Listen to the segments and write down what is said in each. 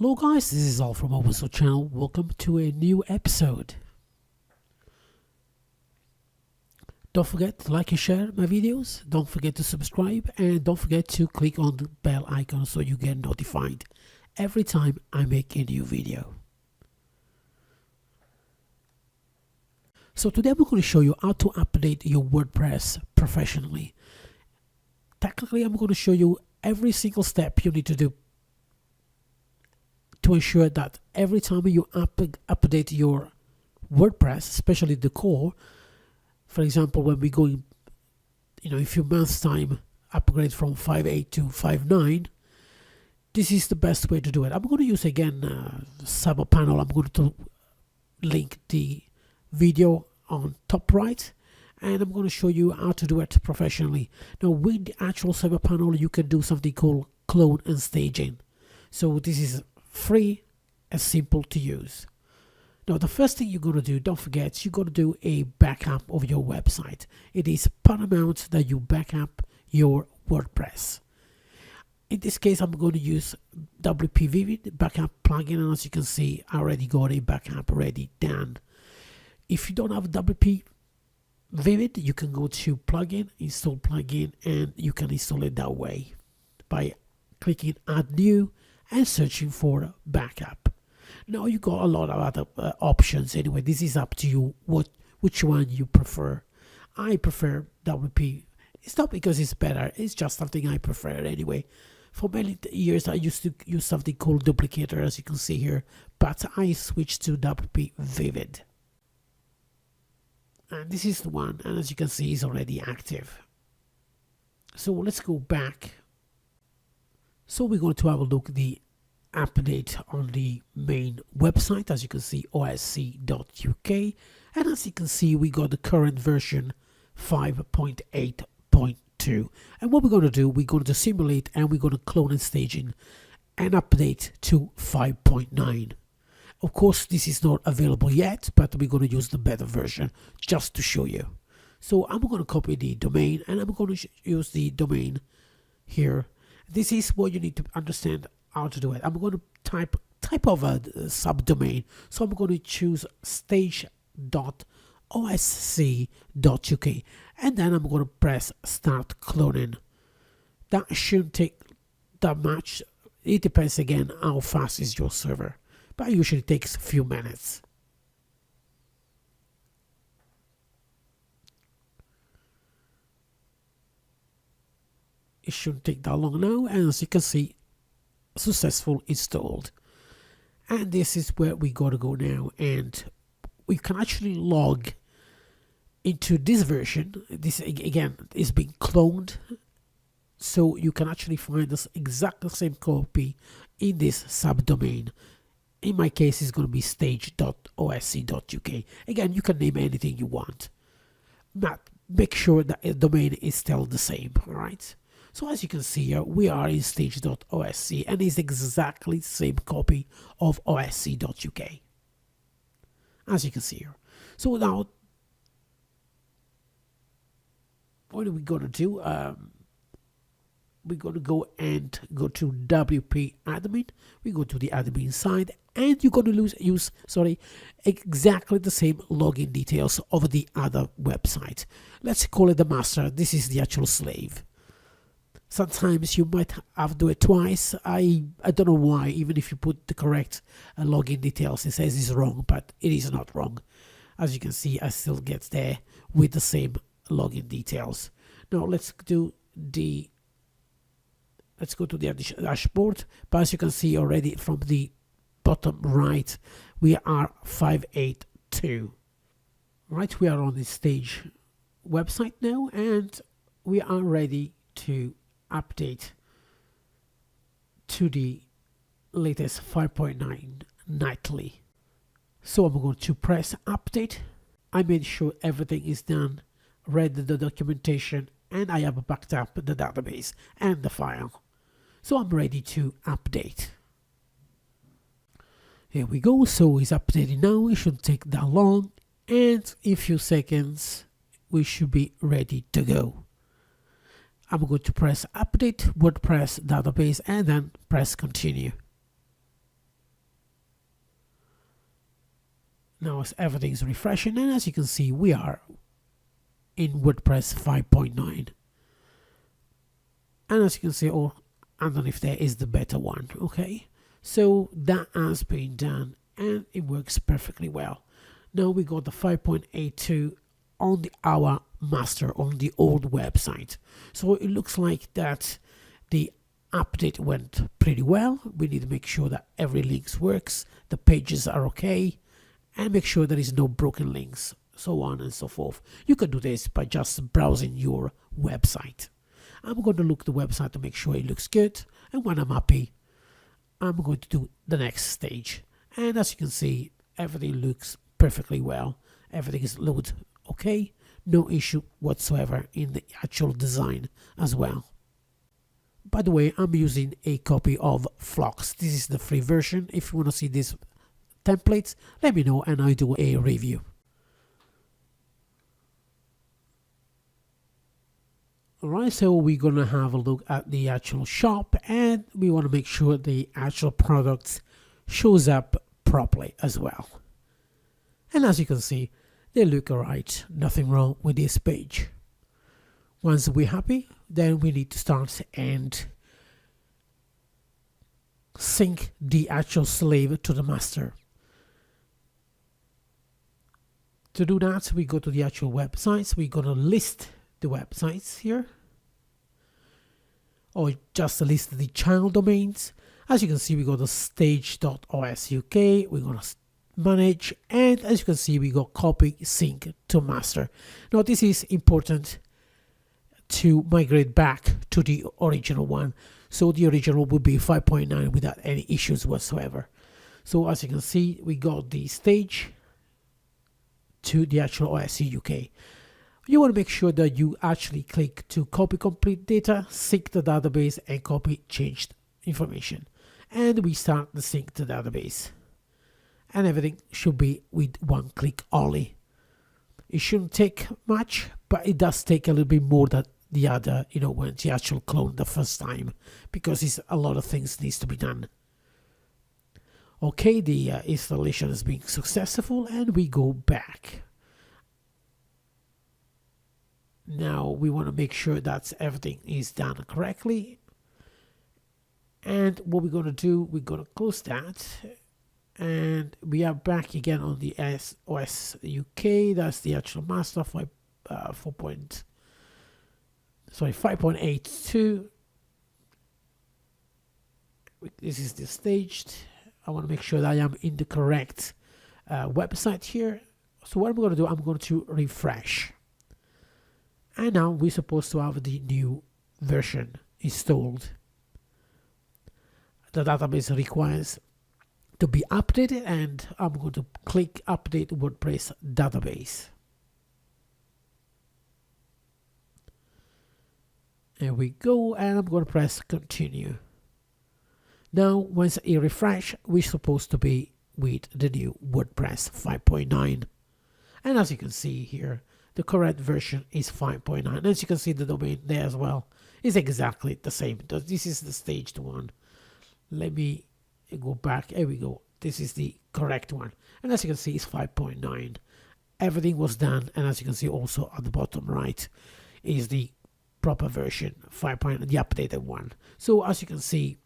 Hello guys, this is Al from Open Source Channel. Welcome to a new episode. Don't forget to like and share my videos. Don't forget to subscribe and don't forget to click on the bell icon so you get notified every time I make a new video. So today I'm going to show you how to update your WordPress professionally. Technically, I'm going to show you every single step you need to do to ensure that every time you update your WordPress, especially the core, for example, when we go in, in a few months time, upgrade from 5.8 to 5.9, this is the best way to do it. I'm going to use again Cyberpanel. I'm going to link the video on top right, and I'm going to show you how to do it professionally. Now with the actual Cyberpanel, you can do something called clone and staging. So this is free and simple to use. Now the first thing you're going to do, don't forget, you're going to do a backup of your website. It is paramount that you backup your WordPress. In this case, I'm going to use WP Vivid backup plugin, and as you can see, I already got a backup already done. If you don't have WP Vivid, you can go to plugin, install plugin, and you can install it that way by clicking add new and searching for backup. Now you got a lot of other options. Anyway, this is up to you which one you prefer. I prefer WP. It's not because it's better, it's just something I prefer anyway. For many years I used to use something called Duplicator, as you can see here, but I switched to WP Vivid. And this is the one, and as you can see, it's already active. So let's go back. So we're going to have a look at the update on the main website. As you can see, osc.uk, and as you can see, we got the current version 5.8.2. and what we're going to do, we're going to simulate and we're going to clone and staging and update to 5.9. Of course, this is not available yet, but we're going to use the better version just to show you. So I'm going to copy the domain and I'm going to use the domain here. This is what you need to understand how to do it. I'm going to type of a subdomain. So I'm going to choose stage.osc.uk, and then I'm going to press start cloning. That shouldn't take that much. It depends again how fast is your server, but it usually takes a few minutes. It shouldn't take that long now, and as you can see, successful installed. And this is where we got to go now, and we can actually log into this version. This again is being cloned, so you can actually find this exactly same copy in this subdomain. In my case, it's going to be stage.osc.uk. Again, you can name anything you want, but make sure that the domain is still the same. All right. So as you can see here, we are in stage.osc, and it's exactly the same copy of osc.uk, as you can see here. So now, what are we going to do? We're going to go to WP admin. We go to the admin side, and you're going to use exactly the same login details of the other website. Let's call it the master. This is the actual slave. Sometimes you might have to do it twice. I don't know why. Even if you put the correct login details, it says it's wrong, but it is not wrong. As you can see, I still get there with the same login details. Now let's go to the dashboard. But as you can see already from the bottom right, we are 5.8.2. Right, we are on the stage website now, and we are ready to update to the latest 5.9 nightly. So I'm going to press update. I made sure everything is done, read the documentation, and I have backed up the database and the file. So I'm ready to update. Here we go. So it's updating now. It shouldn't take that long, and in a few seconds we should be ready to go. I'm going to press update WordPress database and then press continue. Now as everything's refreshing, and as you can see, we are in WordPress 5.9. And as you can see, oh, underneath there is the better one. Okay, so that has been done and it works perfectly well. Now we got the 5.82 on our master on the old website. So it looks like that the update went pretty well. We need to make sure that every link works, the pages are okay, and make sure there is no broken links, so on and so forth. You can do this by just browsing your website. I'm going to look at the website to make sure it looks good, and when I'm happy, I'm going to do the next stage. And as you can see, everything looks perfectly well. Everything is loaded okay, no issue whatsoever in the actual design as well. By the way, I'm using a copy of Flux. This is the free version. If you want to see these templates, let me know and I'll do a review. Alright, so we're going to have a look at the actual shop, and we want to make sure the actual product shows up properly as well. And as you can see, they look alright, nothing wrong with this page. Once we're happy, then we need to start and sync the actual slave to the master. To do that, we go to the actual websites. We're going to list the websites here, or just list the child domains. As you can see, we got the stage.os UK, we're going to manage, and as you can see, we got copy sync to master. Now this is important to migrate back to the original one, so the original would be 5.9 without any issues whatsoever. So as you can see, we got the stage to the actual OSC UK. You want to make sure that you actually click to copy complete data, sync the database, and copy changed information. And we start the sync to database. And everything should be with one click only. It shouldn't take much, but it does take a little bit more than the other, when the actual clone the first time, because it's a lot of things needs to be done. Okay, the installation has been successful, and we go back. Now we want to make sure that everything is done correctly, and what we're going to do, we're going to close that, and we are back again on the OS UK. That's the actual master 5.82. This is the staged. I want to make sure that I am in the correct website here. So what I'm going to do, I'm going to refresh. And now we're supposed to have the new version installed. The database requires to be updated, and I'm going to click Update WordPress Database. There we go, and I'm going to press Continue. Now, once I refresh, we're supposed to be with the new WordPress 5.9. And as you can see here, the correct version is 5.9. As you can see, the domain there as well is exactly the same. This is the staged one. Let me go back. Here we go. This is the correct one. And as you can see, it's 5.9. Everything was done. And as you can see also at the bottom right is the proper version, 5.9, the updated one. So as you can see,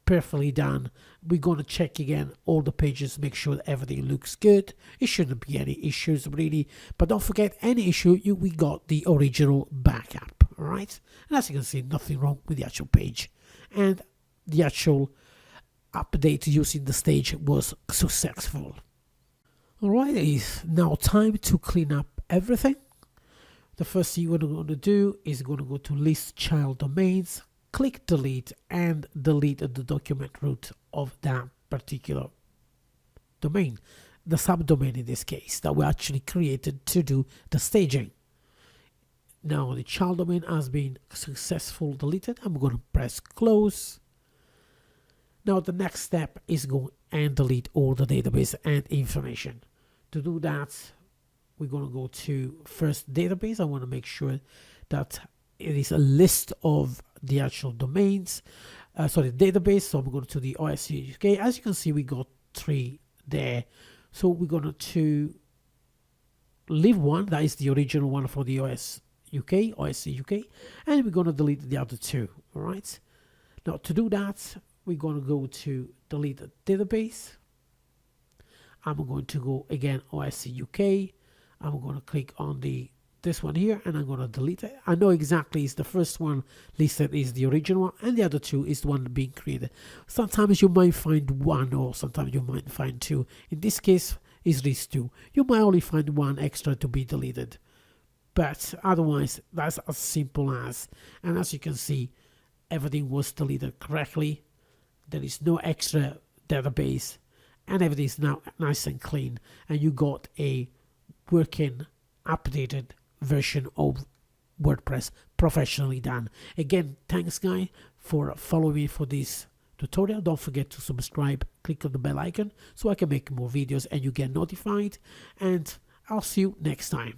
perfectly done. We're going to check again all the pages, make sure that everything looks good. It shouldn't be any issues really, but don't forget, any issue, we got the original backup. All right, and as you can see, nothing wrong with the actual page, and the actual update using the stage was successful. All right, it is now time to clean up everything. The first thing we're going to do is going to go to list child domains, click delete, and delete the document root of that particular domain, the subdomain in this case that we actually created to do the staging. Now the child domain has been successfully deleted. I'm going to press close. Now the next step is go and delete all the database and information. To do that, we're going to go to first database. I want to make sure that it is a list of the actual domains, database. So I'm going to the OSC UK. As you can see, we got 3 there So we're going to leave one, that is the original one for the OSC UK, and we're going to delete the other two. All right. Now to do that, we're going to go to delete the database. I'm going to go again OSC UK. I'm going to click on this one here, and I'm going to delete it. I know exactly it's the first one listed is the original one, and the other two is the one being created. Sometimes you might find one, or sometimes you might find two. In this case, is these two. You might only find one extra to be deleted, but otherwise that's as simple as. And as you can see, everything was deleted correctly. There is no extra database, and everything is now nice and clean, and you got a working updated version of WordPress professionally done. Again, thanks guys for following me for this tutorial. Don't forget to subscribe, click on the bell icon so I can make more videos and you get notified, and I'll see you next time.